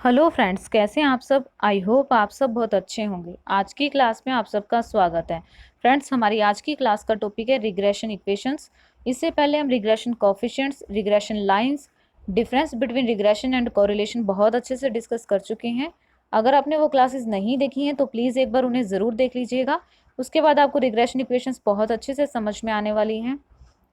Hello friends, कैसे हैं आप सब। आई होप आप सब बहुत अच्छे होंगे। आज की क्लास में आप सबका स्वागत है। फ्रेंड्स, हमारी आज की क्लास का टॉपिक है रिग्रेशन इक्वेशंस। इससे पहले हम regression coefficients, regression lines, difference between regression and correlation बहुत अच्छे से डिस्कस कर चुके हैं। अगर आपने वो क्लासेस नहीं देखी हैं तो प्लीज़ एक बार उन्हें ज़रूर देख लीजिएगा। उसके बाद आपको रिग्रेशन इक्वेशंस बहुत अच्छे से समझ में आने वाली हैं।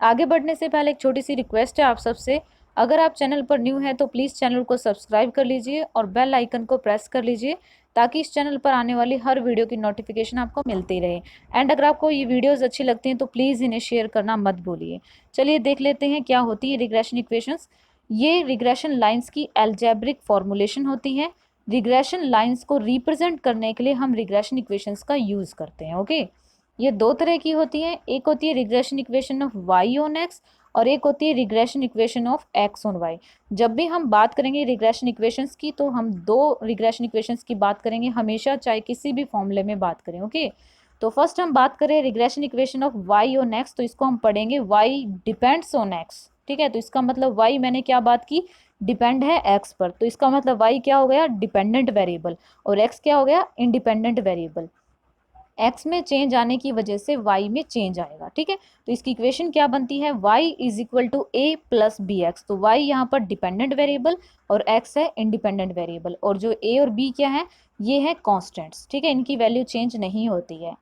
आगे बढ़ने से पहले एक छोटी सी रिक्वेस्ट है आप सबसे। अगर आप चैनल पर न्यू हैं तो प्लीज़ चैनल को सब्सक्राइब कर लीजिए और बेल आइकन को प्रेस कर लीजिए ताकि इस चैनल पर आने वाली हर वीडियो की नोटिफिकेशन आपको मिलती रहे। एंड अगर आपको ये वीडियोस अच्छी लगती हैं तो प्लीज़ इन्हें शेयर करना मत भूलिए। चलिए देख लेते हैं क्या होती है रिग्रेशन इक्वेशंस। ये रिग्रेशन लाइंस की एल्जेब्रिक फॉर्मुलेशन होती है। रिग्रेशन लाइंस को रिप्रेजेंट करने के लिए हम रिग्रेशन इक्वेशंस का यूज़ करते हैं। ओके, ये दो तरह की होती हैं। एक होती है regression equation of Y on X और एक होती है regression equation of x on Y. जब भी हम बात करेंगे रिग्रेशन इक्वेशंस की तो हम दो रिग्रेशन इक्वेशंस की बात करेंगे हमेशा, चाहे किसी भी फॉर्मूले में बात करें। ओके, तो फर्स्ट हम बात करें regression equation of Y on X, तो इसको हम पढ़ेंगे वाई डिपेंड्स ऑन एक्स। ठीक है, तो इसका मतलब वाई, मैंने क्या बात की, डिपेंड है एक्स पर, तो इसका मतलब वाई क्या हो गया, डिपेंडेंट वेरिएबल, और एक्स क्या हो गया, इंडिपेंडेंट वेरिएबल। एक्स में चेंज आने की वजह से वाई में चेंज आएगा। ठीक है, तो इसकी इक्वेशन क्या बनती है, Y is equal to A plus B X. तो वाई यहाँ पर डिपेंडेंट वेरिएबल और एक्स है इंडिपेंडेंट वेरिएबल, और जो ए और बी क्या है, ये है कॉन्स्टेंट्स। ठीक है, इनकी वैल्यू चेंज नहीं होती है।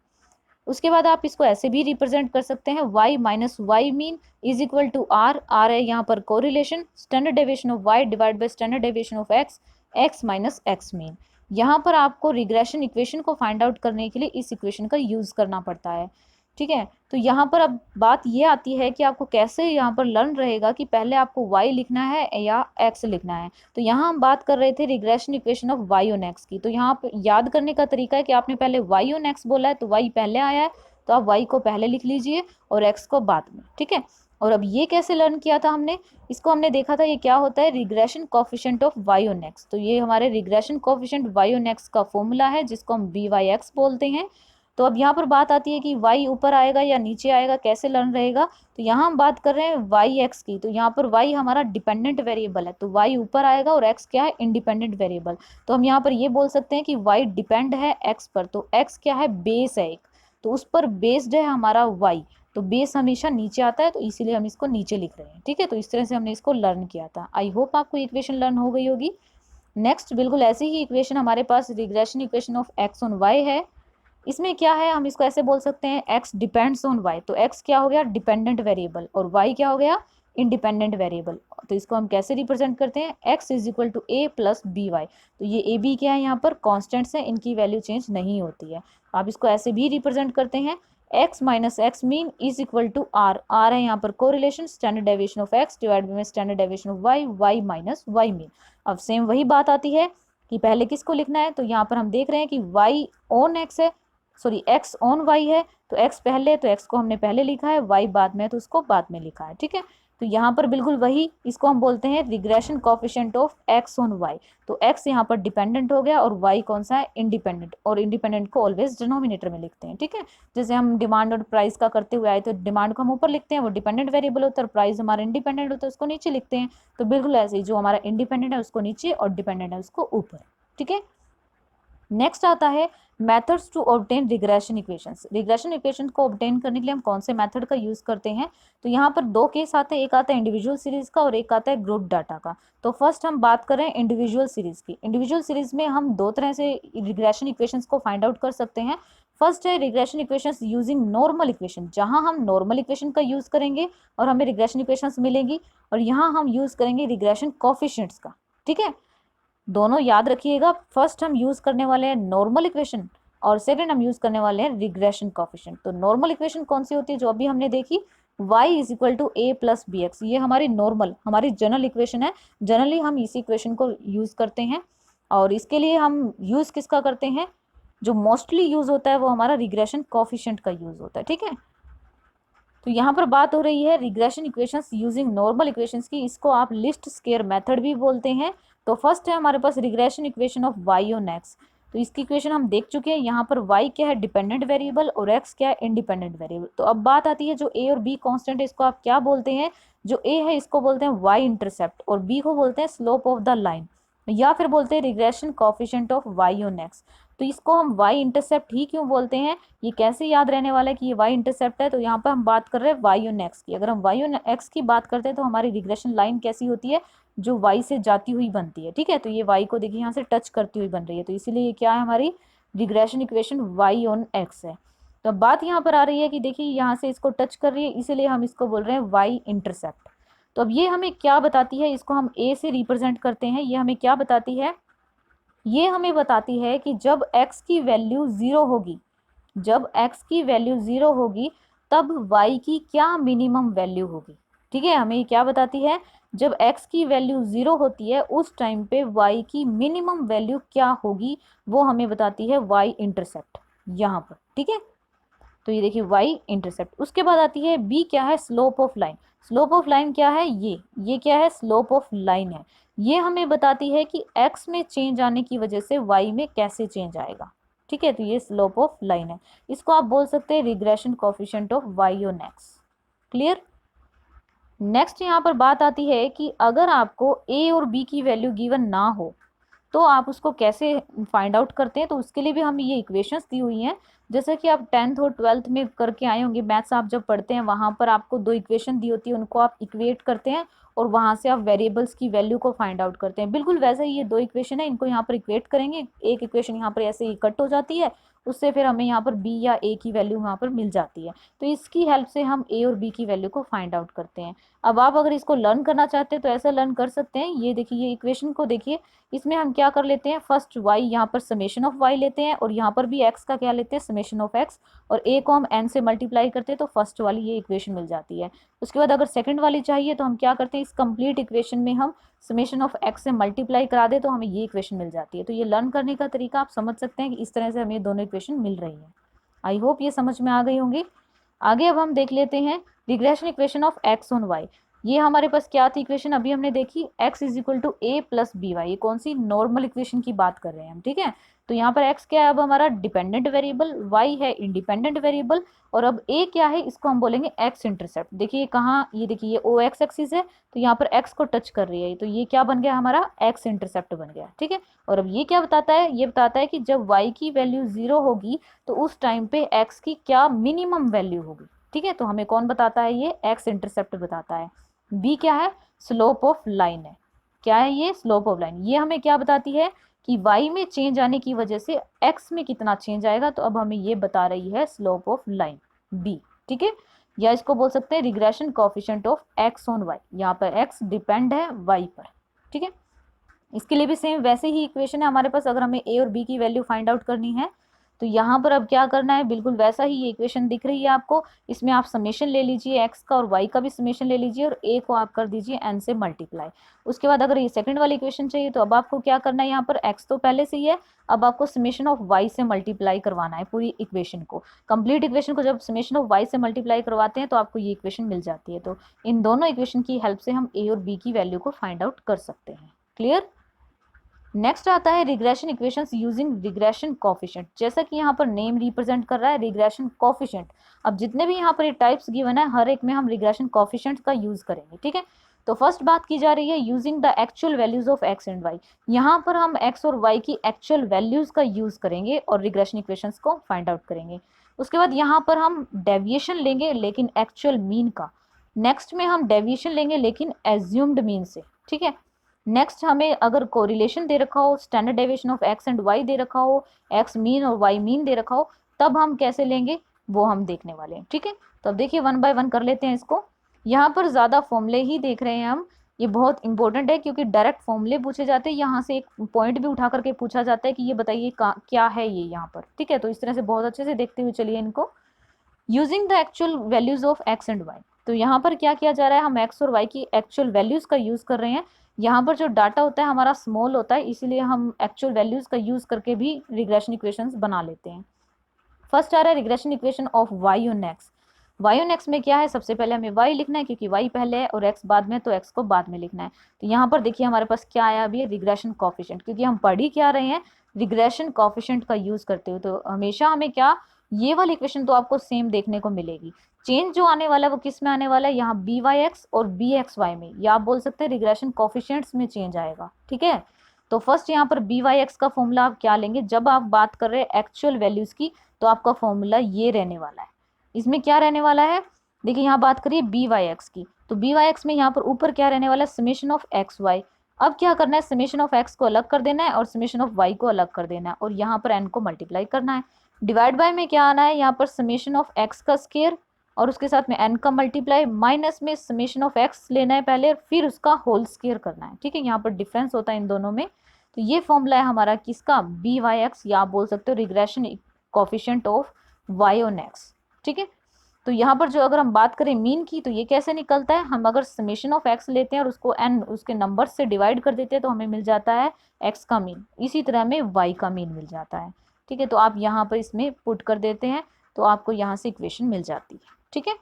उसके बाद आप इसको ऐसे भी रिप्रेजेंट कर सकते हैं, y minus Y mean is equal to R. R है यहाँ पर correlation, standard deviation of y divide by standard deviation of x, x minus X mean. यहाँ पर आपको रिग्रेशन इक्वेशन को फाइंड आउट करने के लिए इस इक्वेशन का यूज करना पड़ता है। ठीक है, तो यहाँ पर अब बात ये आती है कि आपको कैसे यहाँ पर लर्न रहेगा कि पहले आपको y लिखना है या x लिखना है। तो यहाँ हम बात कर रहे थे regression equation of y on x की। तो यहाँ पे याद करने का तरीका है कि आपने पहले y ऑन x बोला है तो y पहले आया है, तो आप y को पहले लिख लीजिए और x को बाद में। ठीक है, और अब ये कैसे लर्न किया था हमने, इसको हमने देखा था ये क्या होता है, regression coefficient of y on x। तो ये हमारे regression coefficient y on x का फॉर्मूला है जिसको हम by(x) बोलते हैं। तो अब यहाँ पर बात आती है कि y ऊपर आएगा या नीचे आएगा, कैसे लर्न रहेगा। तो यहाँ हम बात कर रहे हैं वाई एक्स की, तो यहाँ पर y हमारा डिपेंडेंट वेरिएबल है तो y ऊपर आएगा और x क्या है, इंडिपेंडेंट वेरिएबल। तो हम यहाँ पर ये बोल सकते हैं कि y डिपेंड है x पर, तो x क्या है, बेस है एक, तो उस पर बेस्ड है हमारा y। तो बेस हमेशा नीचे आता है तो इसीलिए हम इसको नीचे लिख रहे हैं। ठीक है, तो इस तरह से हमने इसको लर्न किया था। आई होप आपको इक्वेशन लर्न हो गई होगी। नेक्स्ट बिल्कुल ऐसी ही इक्वेशन हमारे पास regression equation of x on y है। इसमें क्या है, हम इसको ऐसे बोल सकते हैं x डिपेंड्स ऑन y। तो x क्या हो गया, डिपेंडेंट वेरिएबल, और y क्या हो गया, इंडिपेंडेंट वेरिएबल। तो इसको हम कैसे रिप्रेजेंट करते हैं, x is equal to A plus B Y. तो ये ए बी क्या है, यहाँ पर कॉन्स्टेंट्स हैं, इनकी वैल्यू चेंज नहीं होती है। आप इसको ऐसे भी रिप्रेजेंट करते हैं, x minus X mean is equal to R. R है यहाँ पर correlation, standard deviation of x divide by standard deviation of y, y minus Y mean. अब सेम वही बात आती है कि पहले किसको लिखना है, तो यहाँ पर हम देख रहे हैं कि y ऑन x है, सॉरी x ऑन y है, तो x पहले, तो x को हमने पहले लिखा है, y बाद में तो उसको बाद में लिखा है। ठीक है, तो यहाँ पर बिल्कुल वही, इसको हम बोलते हैं regression coefficient of x on y। तो x यहाँ पर डिपेंडेंट हो गया और y कौन सा है, इंडिपेंडेंट, और इंडिपेंडेंट को ऑलवेज डिनोमिनेटर में लिखते हैं। ठीक है, जैसे हम डिमांड और प्राइस का करते हुए आए तो डिमांड को हम ऊपर लिखते हैं, वो डिपेंडेंट वेरिएबल होता है, और प्राइस हमारा इंडिपेंडेंट होता है, उसको नीचे लिखते हैं। तो बिल्कुल ऐसे ही, जो हमारा इंडिपेंडेंट है उसको नीचे और डिपेंडेंट है उसको ऊपर। ठीक है, नेक्स्ट आता है methods to obtain regression equations. Regression equation को ऑब्टेन करने के लिए हम कौन से मेथड का यूज करते हैं, तो यहाँ पर दो केस आते हैं, एक आता है इंडिविजुअल सीरीज का और एक आता है ग्रुप डाटा का। तो फर्स्ट हम बात करें इंडिविजुअल सीरीज की। इंडिविजुअल सीरीज में हम दो तरह से रिग्रेशन इक्वेशंस को फाइंड आउट कर सकते हैं। फर्स्ट है regression equations using normal equation, जहां हम नॉर्मल इक्वेशन का यूज करेंगे और हमें रिग्रेशन इक्वेशंस मिलेगी, और यहाँ हम यूज करेंगे रिग्रेशन कोफिशिएंट्स का। ठीक है, दोनों याद रखिएगा, फर्स्ट हम यूज करने वाले हैं नॉर्मल इक्वेशन और सेकंड हम यूज करने वाले हैं रिग्रेशन कोफिशिएंट। तो नॉर्मल इक्वेशन कौन सी होती है, जो अभी हमने देखी, y is equal to A plus B X, ये हमारी नॉर्मल, हमारी जनरल इक्वेशन है। जनरली हम इसी इक्वेशन को यूज करते हैं, और इसके लिए हम यूज किसका करते हैं, जो मोस्टली यूज होता है वो हमारा रिग्रेशन कोफिशिएंट का यूज होता है। ठीक है, तो यहाँ पर बात हो रही है regression equations using normal equations की, इसको आप लिस्ट स्क्वायर मेथड भी बोलते हैं। तो फर्स्ट है हमारे पास regression equation of y on x। तो इसकी इक्वेशन हम देख चुके हैं, यहाँ पर y क्या है, डिपेंडेंट वेरिएबल, और x क्या है, इंडिपेंडेंट वेरिएबल। तो अब बात आती है जो a और b कांस्टेंट है, इसको आप क्या बोलते हैं, जो a है इसको बोलते हैं y इंटरसेप्ट और b को बोलते हैं स्लोप ऑफ द लाइन। या फिर बोलते हैं regression coefficient of Y on X. तो इसको हम वाई इंटरसेप्ट ही क्यों बोलते हैं, ये कैसे याद रहने वाला है कि ये वाई इंटरसेप्ट है, तो यहाँ पर हम बात कर रहे हैं वाई ऑन एक्स की। अगर हम वाई ऑन एक्स की बात करते हैं तो हमारी रिग्रेशन लाइन कैसी होती है, जो वाई से जाती हुई बनती है, ठीक है। तो ये वाई को देखिए यहाँ से टच करती हुई बन रही है, तो इसीलिए ये क्या है, हमारी regression equation Y on X है। तो अब बात यहाँ पर आ रही है कि देखिए यहाँ से इसको टच कर रही है, इसीलिए हम इसको बोल रहे हैं वाई इंटरसेप्ट। तो अब ये हमें क्या बताती है, इसको हम ए से रिप्रेजेंट करते हैं। ये हमें क्या बताती है, ये हमें बताती है कि जब x की वैल्यू ज़ीरो होगी, जब x की वैल्यू ज़ीरो होगी तब y की क्या मिनिमम वैल्यू होगी। ठीक है, हमें ये क्या बताती है, जब x की वैल्यू ज़ीरो होती है उस टाइम पे y की मिनिमम वैल्यू क्या होगी, वो हमें बताती है y इंटरसेप्ट यहाँ पर। ठीक है, तो ये देखिए y इंटरसेप्ट। उसके बाद आती है b, क्या है, slope of line. Slope of line क्या है, ये क्या है, स्लोप ऑफ लाइन है। ये हमें बताती है कि x में चेंज आने की वजह से y में कैसे चेंज आएगा। ठीक है, तो ये स्लोप ऑफ लाइन है। इसको आप बोल सकते हैं regression coefficient of y on x। Clear. Next यहाँ पर बात आती है कि अगर आपको a और b की वैल्यू गिवन ना हो तो आप उसको कैसे फाइंड आउट करते हैं, तो उसके लिए भी हमें ये इक्वेशंस दी हुई हैं। जैसे कि आप 10th और 12th में करके आए होंगे, मैथ्स आप जब पढ़ते हैं वहाँ पर आपको दो इक्वेशन दी होती है, उनको आप इक्वेट करते हैं और वहाँ से आप वेरिएबल्स की वैल्यू को फाइंड आउट करते हैं। बिल्कुल वैसे ही ये दो इक्वेशन है, इनको यहाँ पर इक्वेट करेंगे, एक इक्वेशन यहाँ पर ऐसे ही कट हो जाती है, उससे फिर हमें यहाँ पर बी या ए की वैल्यू यहाँ पर मिल जाती है। तो इसकी हेल्प से हम ए और बी की वैल्यू को फाइंड आउट करते हैं। अब आप अगर इसको लर्न करना चाहते हैं तो ऐसा लर्न कर सकते हैं। ये देखिए, ये इक्वेशन को देखिए, इसमें हम क्या कर लेते हैं, फर्स्ट y यहाँ पर समेशन ऑफ y लेते हैं और यहाँ पर भी x का क्या लेते हैं, समेशन ऑफ x, और a को हम n से मल्टीप्लाई करते हैं तो फर्स्ट वाली ये इक्वेशन मिल जाती है। उसके बाद अगर सेकंड वाली चाहिए तो हम क्या करते हैं, इस कंप्लीट इक्वेशन में हम समेशन ऑफ x से मल्टीप्लाई करा दे तो हमें ये इक्वेशन मिल जाती है। तो ये लर्न करने का तरीका आप समझ सकते हैं कि इस तरह से हमें दोनों इक्वेशन मिल रही है। आई होप ये समझ में आ गई होंगी। आगे अब हम देख लेते हैं regression equation of x on y। ये हमारे पास क्या थी इक्वेशन, अभी हमने देखी, x is equal to A plus B Y. ये कौन सी, नॉर्मल इक्वेशन की बात कर रहे हैं हम। ठीक है, तो यहाँ पर x क्या है, अब हमारा डिपेंडेंट वेरिएबल, y है इंडिपेंडेंट वेरिएबल, और अब a क्या है, इसको हम बोलेंगे x इंटरसेप्ट। देखिए कहाँ, ये देखिए ये ओ एक्स एक्सिस है, तो यहाँ पर x को टच कर रही है, तो ये क्या बन गया हमारा, x इंटरसेप्ट बन गया। ठीक है, और अब ये क्या बताता है, ये बताता है कि जब y की वैल्यू ज़ीरो होगी तो उस टाइम पे x की क्या मिनिमम वैल्यू होगी। ठीक है, तो हमें कौन बताता है, ये x इंटरसेप्ट बताता है। बी क्या है, स्लोप ऑफ लाइन है। क्या है ये, स्लोप ऑफ लाइन। ये हमें क्या बताती है कि y में चेंज आने की वजह से x में कितना चेंज आएगा, तो अब हमें ये बता रही है स्लोप ऑफ लाइन बी। ठीक है, या इसको बोल सकते हैं regression coefficient of x on y। यहाँ पर x डिपेंड है y पर। ठीक है, इसके लिए भी सेम वैसे ही इक्वेशन है हमारे पास। अगर हमें a और b की वैल्यू फाइंड आउट करनी है तो यहाँ पर अब क्या करना है, बिल्कुल वैसा ही ये इक्वेशन दिख रही है आपको, इसमें आप समेशन ले लीजिए x का और y का भी समेशन ले लीजिए और a को आप कर दीजिए n से मल्टीप्लाई। उसके बाद अगर ये सेकंड वाली इक्वेशन चाहिए तो अब आपको क्या करना है, यहाँ पर x तो पहले से ही है, अब आपको समेशन ऑफ y से मल्टीप्लाई करवाना है पूरी इक्वेशन को। कंप्लीट इक्वेशन को जब समेशन ऑफ y से मल्टीप्लाई करवाते हैं तो आपको ये इक्वेशन मिल जाती है। तो इन दोनों इक्वेशन की हेल्प से हम a और b की वैल्यू को फाइंड आउट कर सकते हैं। क्लियर। नेक्स्ट आता है regression equations using regression coefficient. जैसा कि यहाँ पर नेम रिप्रेजेंट कर रहा है रिग्रेशन कोफिशिएंट। अब जितने भी यहाँ पर ये टाइप्स गिवन है हर एक में हम रिग्रेशन कोफिशिएंट का यूज करेंगे। ठीक है, तो फर्स्ट बात की जा रही है using the actual values of X and Y. यहाँ पर हम एक्स और वाई की एक्चुअल वैल्यूज का यूज करेंगे और रिग्रेशन इक्वेशंस को फाइंड आउट करेंगे। उसके बाद यहाँ पर हम डेविएशन लेंगे लेकिन एक्चुअल मीन का। नेक्स्ट में हम डेविएशन लेंगे लेकिन एज्यूम्ड मीन से। ठीक है, नेक्स्ट हमें अगर कोरिलेशन दे रखा हो, standard deviation of X and why they रखा हो, एक्स मीन और वाई मीन दे रखा हो, तब हम कैसे लेंगे वो हम देखने वाले हैं। ठीक है, तो अब देखिए वन बाय वन कर लेते हैं इसको। यहाँ पर ज़्यादा फॉर्मूले ही देख रहे हैं हम, ये बहुत इंपॉर्टेंट है क्योंकि डायरेक्ट फॉर्मूले पूछे जाते हैं, यहाँ से एक पॉइंट भी उठा करके पूछा जाता है कि ये बताइए क्या है ये यहाँ पर। ठीक है, तो इस तरह से बहुत अच्छे से देखते हुए चलिए इनको। Using the actual values of X and Y, तो यहाँ पर क्या किया जा रहा है, हम एक्स और वाई की एक्चुअल वैल्यूज का यूज कर रहे हैं। यहाँ पर जो डाटा होता है हमारा स्मॉल होता है, इसीलिए हम एक्चुअल वैल्यूज का यूज करके भी रिग्रेशन इक्वेशंस बना लेते हैं। फर्स्ट आ रहा है regression equation of Y on X. Y on X में क्या है, सबसे पहले हमें वाई लिखना है क्योंकि वाई पहले है और एक्स बाद में, तो एक्स को बाद में लिखना है। तो यहाँ पर देखिए हमारे पास क्या आया अभी, रिग्रेशन कोफिशिएंट, क्योंकि हम पढ़ ही क्या रहे हैं, रिग्रेशन कोफिशिएंट का यूज करते हुए। तो हमेशा हमें क्या, ये वाली इक्वेशन तो आपको सेम देखने को मिलेगी। चेंज जो आने वाला है वो किस में आने वाला है, यहाँ बी वाई एक्स और बी एक्स वाई में, या आप बोल सकते हैं रिग्रेशन कोफिशिएंट्स में चेंज आएगा। ठीक है, तो फर्स्ट यहाँ पर बी वाई एक्स का फॉर्मूला आप क्या लेंगे, जब आप बात कर रहे हैं एक्चुअल वैल्यूज की तो आपका फॉर्मूला ये रहने वाला है। इसमें क्या रहने वाला है, देखिए यहाँ बात करिए बी वाई एक्स की, तो बी वाई एक्स में यहाँ पर ऊपर क्या रहने वाला है, समेशन ऑफ एक्स वाई। अब क्या करना है, समेशन ऑफ एक्स को अलग कर देना है और समेशन ऑफ वाई को अलग कर देना है और यहाँ पर एन को मल्टीप्लाई करना है। डिवाइड बाय में क्या आना है, यहाँ पर समेशन ऑफ एक्स का स्क्वायर और उसके साथ में एन का मल्टीप्लाई, माइनस में समेशन ऑफ एक्स लेना है पहले फिर उसका होल स्क्वायर करना है। ठीक है, यहाँ पर डिफरेंस होता है इन दोनों में। तो ये फॉर्मूला है हमारा किसका, बी वाई एक्स, या आप बोल सकते हो regression coefficient of Y on X. ठीक है, तो यहाँ पर जो अगर हम बात करें मीन की, तो ये कैसे निकलता है, हम अगर समेशन ऑफ एक्स लेते हैं और उसको एन उसके नंबर से डिवाइड कर देते हैं तो हमें मिल जाता है एक्स का मीन, इसी तरह हमें वाई का मीन मिल जाता है। ठीक है, तो आप यहाँ पर इसमें पुट कर देते हैं तो आपको यहाँ से इक्वेशन मिल जाती है। ठीक है,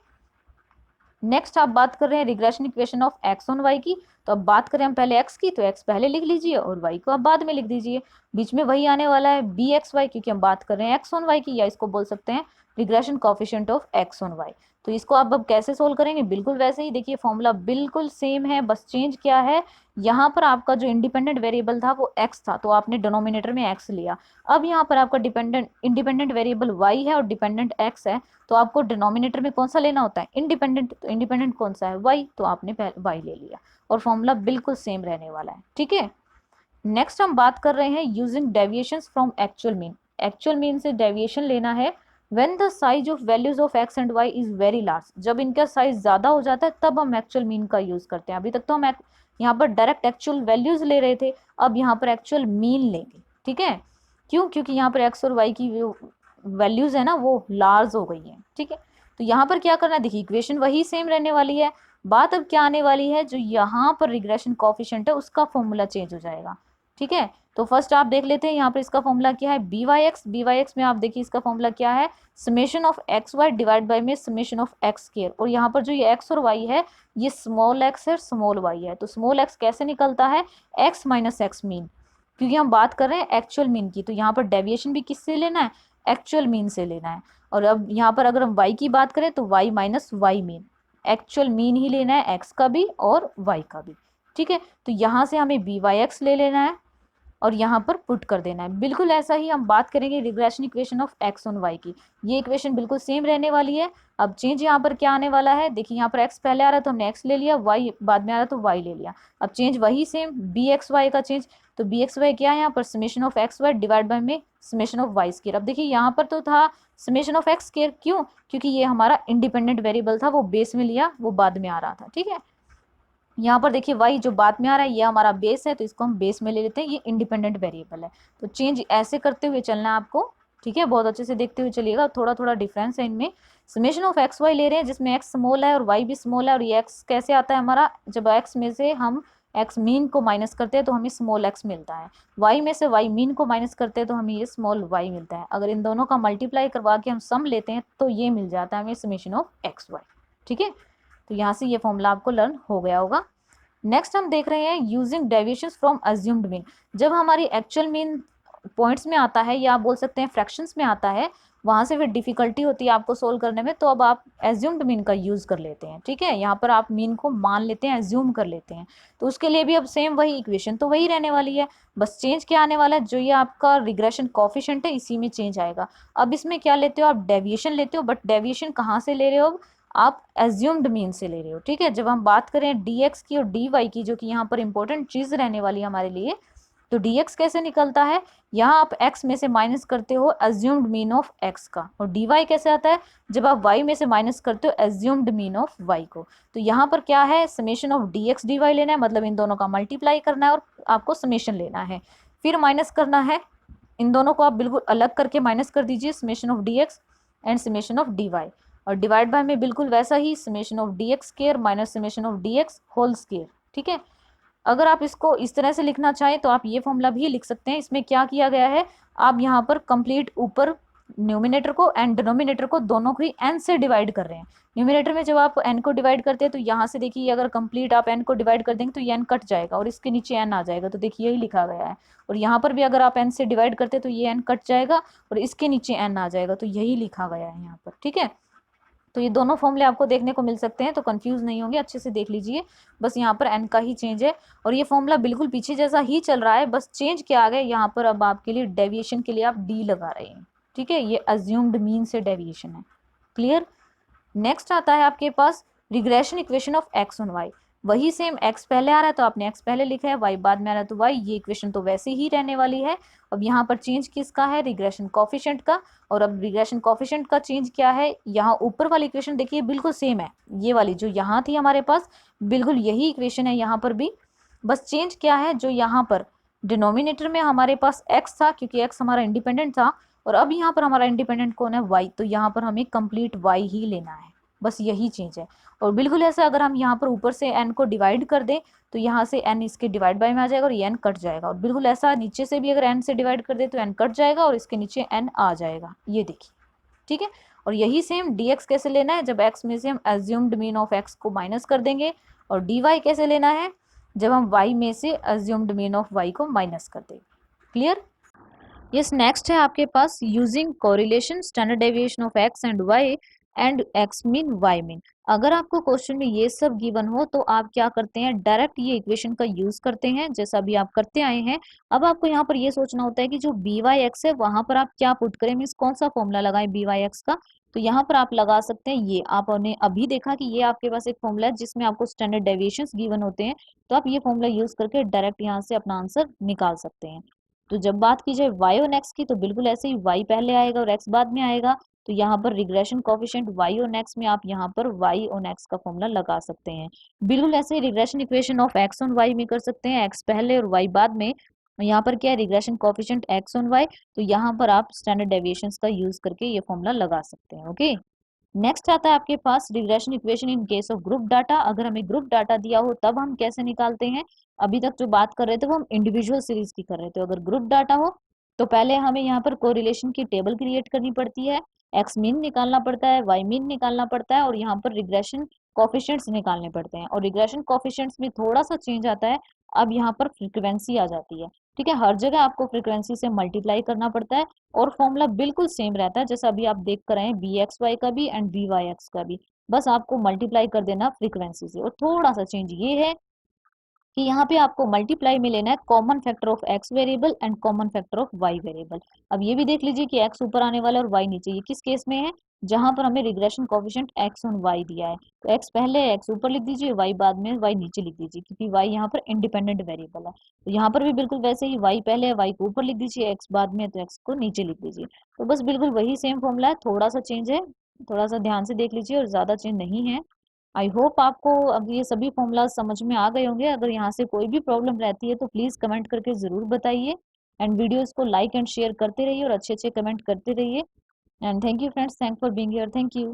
नेक्स्ट आप बात कर रहे हैं regression equation of x on Y की, तो अब बात करें हम पहले एक्स की, तो एक्स पहले लिख लीजिए और वाई को आप बाद में लिख दीजिए। बीच में वही आने वाला है बी एक्स वाई, क्योंकि हम बात कर रहे हैं एक्स ऑन वाई की, या इसको बोल सकते हैं regression coefficient of x on Y. तो इसको आप अब कैसे सोल्व करेंगे, बिल्कुल वैसे ही, देखिए फॉर्मूला बिल्कुल सेम है, बस चेंज क्या है, यहाँ पर आपका जो इंडिपेंडेंट वेरिएबल था वो एक्स था तो आपने डिनोमिनेटर में एक्स लिया। अब यहाँ पर आपका इंडिपेंडेंट वेरिएबल वाई है और डिपेंडेंट एक्स है, तो आपको डिनोमिनेटर में कौन सा लेना होता है, इंडिपेंडेंट। तो इंडिपेंडेंट कौन सा है, वाई, तो आपने वाई ले लिया और फॉर्मूला बिल्कुल सेम रहने वाला है। ठीक है, नेक्स्ट हम बात कर रहे हैं using deviations from actual mean. Actual mean से डेविएशन लेना है when the size of values of X and Y is very large, जब इनका साइज ज्यादा हो जाता है तब हम एक्चुअल मीन का यूज करते हैं। अभी तक तो हम यहाँ पर डायरेक्ट एक्चुअल वैल्यूज ले रहे थे, अब यहाँ पर एक्चुअल मीन लेंगे। ठीक है, क्यों, क्योंकि यहाँ पर एक्स और वाई की वैल्यूज है ना वो लार्ज हो गई है। ठीक है, तो यहाँ पर क्या करना है, देखिए इक्वेशन वही सेम रहने वाली है, बात अब क्या आने वाली है, जो यहाँ पर रिग्रेशन कोफिशिएंट है उसका फॉर्मूला चेंज हो जाएगा। ठीक है, तो फर्स्ट आप देख लेते हैं यहाँ पर इसका फॉर्मूला क्या है, B Y X. B Y X में आप देखिए इसका फॉर्मूला क्या है, summation of X Y divide by में समेशन ऑफ एक्स स्क्वायर, और यहाँ पर जो ये एक्स और वाई है ये स्मॉल एक्स है स्मॉल वाई है। तो स्मॉल एक्स कैसे निकलता है, एक्स माइनस एक्स मीन, क्योंकि हम बात कर रहे हैं एक्चुअल मीन की, तो यहाँ पर डेविएशन भी किससे लेना है, एक्चुअल मीन से लेना है। और अब यहाँ पर अगर हम वाई की बात करें तो Y minus Y mean, actual mean ही लेना है एक्स का भी और वाई का भी। ठीक है, तो यहाँ से हमें बी वाई एक्स ले लेना है और यहाँ पर पुट कर देना है। बिल्कुल ऐसा ही हम बात करेंगे regression equation of x on Y की, ये इक्वेशन बिल्कुल सेम रहने वाली है। अब चेंज यहाँ पर क्या आने वाला है, देखिए यहाँ पर एक्स पहले आ रहा है तो हमने एक्स ले लिया, वाई बाद में आ रहा है तो वाई ले लिया। अब चेंज वही सेम, बी एक्स वाई का चेंज, तो बी एक्स वाई क्या है यहाँ पर, summation of X Y divide by में समेशन ऑफ वाई स्क्वायर। अब देखिए यहाँ पर तो था समेशन ऑफ एक्स स्क्वायर, क्यों, क्योंकि ये हमारा इंडिपेंडेंट वेरिएबल था, वो बेस में लिया, वो बाद में आ रहा था। ठीक है, यहाँ पर देखिए वाई जो बाद में आ रहा है ये हमारा बेस है, तो इसको हम बेस में ले लेते हैं, ये इंडिपेंडेंट वेरिएबल है। तो चेंज ऐसे करते हुए चलना है आपको। ठीक है, बहुत अच्छे से देखते हुए चलिएगा, थोड़ा थोड़ा डिफरेंस है इनमें। समेशन ऑफ एक्स वाई ले रहे हैं जिसमें एक्स स्मॉल है और वाई भी स्मॉल है, और ये एक्स कैसे आता है हमारा, जब एक्स में से हम एक्स मीन को माइनस करते हैं तो हमें स्मॉल एक्स मिलता है, वाई में से वाई मीन को माइनस करते हैं तो हमें ये स्मॉल वाई मिलता है। अगर इन दोनों का मल्टीप्लाई करवा के हम सम लेते हैं तो ये मिल जाता है हमें समेशन ऑफ एक्स वाई। ठीक है, तो यहाँ से ये फॉर्मूला आपको लर्न हो गया होगा। नेक्स्ट हम देख रहे हैं using deviations from assumed mean. जब हमारी एक्चुअल मीन पॉइंट्स में आता है या आप बोल सकते हैं फ्रैक्शंस में आता है, वहां से फिर डिफिकल्टी होती है आपको सोल्व करने में, तो अब आप एज्यूम्ड मीन का यूज कर लेते हैं। ठीक है, यहाँ पर आप मीन को मान लेते हैं, एज्यूम कर लेते हैं, तो उसके लिए भी अब सेम वही इक्वेशन तो वही रहने वाली है, बस चेंज क्या आने वाला है, जो ये आपका रिग्रेशन कोफिशिएंट है इसी में चेंज आएगा। अब इसमें क्या लेते हो आप, डेविएशन लेते हो, बट डेविएशन कहाँ से ले रहे हो, आप एज्यूम्ड मीन से ले रहे हो। ठीक है, जब हम बात करें dx की और dy की, जो कि यहाँ पर इंपॉर्टेंट चीज रहने वाली है हमारे लिए, तो dx कैसे निकलता है, यहाँ आप x में से माइनस करते हो एज्यूम्ड मीन ऑफ x का, और dy कैसे आता है, जब आप y में से माइनस करते हो एज्यूम्ड मीन ऑफ y को। तो यहाँ पर क्या है, समेशन ऑफ dx dy लेना है, मतलब इन दोनों का मल्टीप्लाई करना है और आपको समेशन लेना है, फिर माइनस करना है, इन दोनों को आप बिल्कुल अलग करके माइनस कर दीजिए, summation of dx and summation of dy, और डिवाइड बाय में बिल्कुल वैसा ही summation of d x square minus summation of d x whole square. ठीक है, अगर आप इसको इस तरह से लिखना चाहें तो आप ये फॉर्मूला भी लिख सकते हैं। इसमें क्या किया गया है, आप यहाँ पर कंप्लीट ऊपर न्यूमिनेटर को एंड डिनोमिनेटर को दोनों को ही एन से डिवाइड कर रहे हैं। न्यूमिनेटर में जब आप एन को डिवाइड करते हैं तो यहाँ से देखिए अगर कंप्लीट आप एन को डिवाइड कर देंगे तो ये एन कट जाएगा और इसके नीचे एन आ जाएगा, तो देखिए यही लिखा गया है। और यहाँ पर भी अगर आप एन से डिवाइड करते हैं तो ये एन कट जाएगा और इसके नीचे एन आ जाएगा, तो यही लिखा गया है यहाँ पर। ठीक है, तो ये दोनों फॉर्मूले आपको देखने को मिल सकते हैं, तो कंफ्यूज नहीं होंगे, अच्छे से देख लीजिए। बस यहाँ पर n का ही चेंज है और ये फॉर्मूला बिल्कुल पीछे जैसा ही चल रहा है, बस चेंज क्या आ गया यहाँ पर, अब आपके लिए डेविएशन के लिए आप d लगा रहे हैं, ठीक है। ये अज्यूम्ड मीन से डेविएशन है, क्लियर। नेक्स्ट आता है आपके पास regression equation of x on y. वही सेम x पहले आ रहा है तो आपने x पहले लिखा है, y बाद में आ रहा है तो y, ये इक्वेशन तो वैसे ही रहने वाली है। अब यहाँ पर चेंज किसका है, रिग्रेशन कोफिशिएंट का। और अब रिग्रेशन कोफिशिएंट का चेंज क्या है, यहाँ ऊपर वाली इक्वेशन देखिए बिल्कुल सेम है, ये वाली जो यहाँ थी हमारे पास, बिल्कुल यही इक्वेशन है यहाँ पर भी। बस चेंज क्या है, जो यहाँ पर डिनोमिनेटर में हमारे पास x था, क्योंकि x हमारा इंडिपेंडेंट था, और अब यहाँ पर हमारा इंडिपेंडेंट कौन है, y, तो यहाँ पर हमें कंप्लीट y ही लेना है, बस यही चीज है। और बिल्कुल ऐसा अगर हम यहाँ पर ऊपर से n को डिवाइड कर दें तो यहाँ से n इसके डिवाइड बाय में आ जाएगा और ये n कट जाएगा, और बिल्कुल ऐसा नीचे से भी अगर n से डिवाइड कर दे तो n कट जाएगा और इसके नीचे n आ जाएगा, ये देखिए, ठीक है। और यही सेम dx कैसे लेना है, जब x में से हम एज्यूम्ड मीन ऑफ x को माइनस कर देंगे। और dy कैसे लेना है, जब हम y में से एज्यूम्ड मीन ऑफ y को माइनस कर देंगे, क्लियर। यस, नेक्स्ट है आपके पास using correlation standard deviation of x and y and x mean y mean. अगर आपको क्वेश्चन में ये सब गिवन हो तो आप क्या करते हैं, डायरेक्ट ये इक्वेशन का यूज करते हैं, जैसा अभी आप करते आए हैं। अब आपको यहाँ पर ये सोचना होता है कि जो बी वाई एक्स है वहां पर आप क्या पुट करें, मीन्स कौन सा फॉर्मूला लगाएं बी वाई एक्स का। तो यहाँ पर आप लगा सकते हैं, ये आपने अभी देखा कि ये आपके पास एक फॉर्मूला है जिसमें आपको स्टैंडर्ड डेविएशंस गिवन होते हैं, तो आप ये फॉर्मूला यूज करके डायरेक्ट यहाँ से अपना आंसर निकाल सकते हैं। तो जब बात की जाए y और x की तो बिल्कुल ऐसे ही y पहले आएगा और x बाद में आएगा। तो यहाँ पर रिग्रेशन कोफिशिएंट y और x में आप यहाँ पर y और x का फॉर्मूला लगा सकते हैं। बिल्कुल ऐसे ही regression equation of x on y में कर सकते हैं, x पहले और y बाद में। यहाँ पर क्या है, regression coefficient x on y, तो यहाँ पर आप स्टैंडर्ड डेविएशंस का यूज करके ये फॉर्मूला लगा सकते हैं, ओके। नेक्स्ट आता है आपके पास regression equation in case of group data. अगर हमें ग्रुप डाटा दिया हो तब हम कैसे निकालते हैं, अभी तक जो बात कर रहे थे वो हम इंडिविजुअल सीरीज की कर रहे थे। अगर ग्रुप डाटा हो तो पहले हमें यहाँ पर कोरिलेशन की टेबल क्रिएट करनी पड़ती है, एक्स मीन निकालना पड़ता है, वाई मीन निकालना पड़ता है, और यहाँ पर रिग्रेशन कॉफिशिएंट्स निकालने पड़ते हैं। और रिग्रेशन कॉफिशिएंट्स में थोड़ा सा चेंज आता है, अब यहाँ पर फ्रीक्वेंसी आ जाती है, ठीक है। हर जगह आपको फ्रीक्वेंसी से मल्टीप्लाई करना पड़ता है और फॉर्मूला बिल्कुल सेम रहता है, जैसा अभी आप देख कर रहे हैं बी एक्स वाई का भी एंड बी वाई एक्स का भी, बस आपको मल्टीप्लाई कर देना फ्रीक्वेंसी से। और थोड़ा सा चेंज ये है कि यहाँ पे आपको मल्टीप्लाई में लेना है common factor of X variable and common factor of Y variable. अब ये भी देख लीजिए कि एक्स ऊपर आने वाला है और वाई नीचे, ये किस केस में है, जहां पर हमें regression coefficient X on Y दिया है। तो एक्स पहले एक्स ऊपर लिख दीजिए, वाई बाद में, वाई नीचे लिख दीजिए, क्योंकि वाई यहाँ पर इंडिपेंडेंट वेरिएबल है। तो यहाँ पर भी बिल्कुल वैसे ही वाई पहले है, वाई को ऊपर लिख दीजिए, एक्स बाद में, तो एक्स को नीचे लिख दीजिए। तो बस बिल्कुल वही सेम फॉर्मूला है, थोड़ा सा चेंज है, थोड़ा सा ध्यान से देख लीजिए, और ज्यादा चेंज नहीं है। आई होप आपको अब ये सभी फॉर्मूलाज समझ में आ गए होंगे। अगर यहाँ से कोई भी प्रॉब्लम रहती है तो प्लीज़ कमेंट करके ज़रूर बताइए, एंड वीडियोस को लाइक एंड शेयर करते रहिए और अच्छे अच्छे कमेंट करते रहिए। And thank you friends, thank for being here, thank you.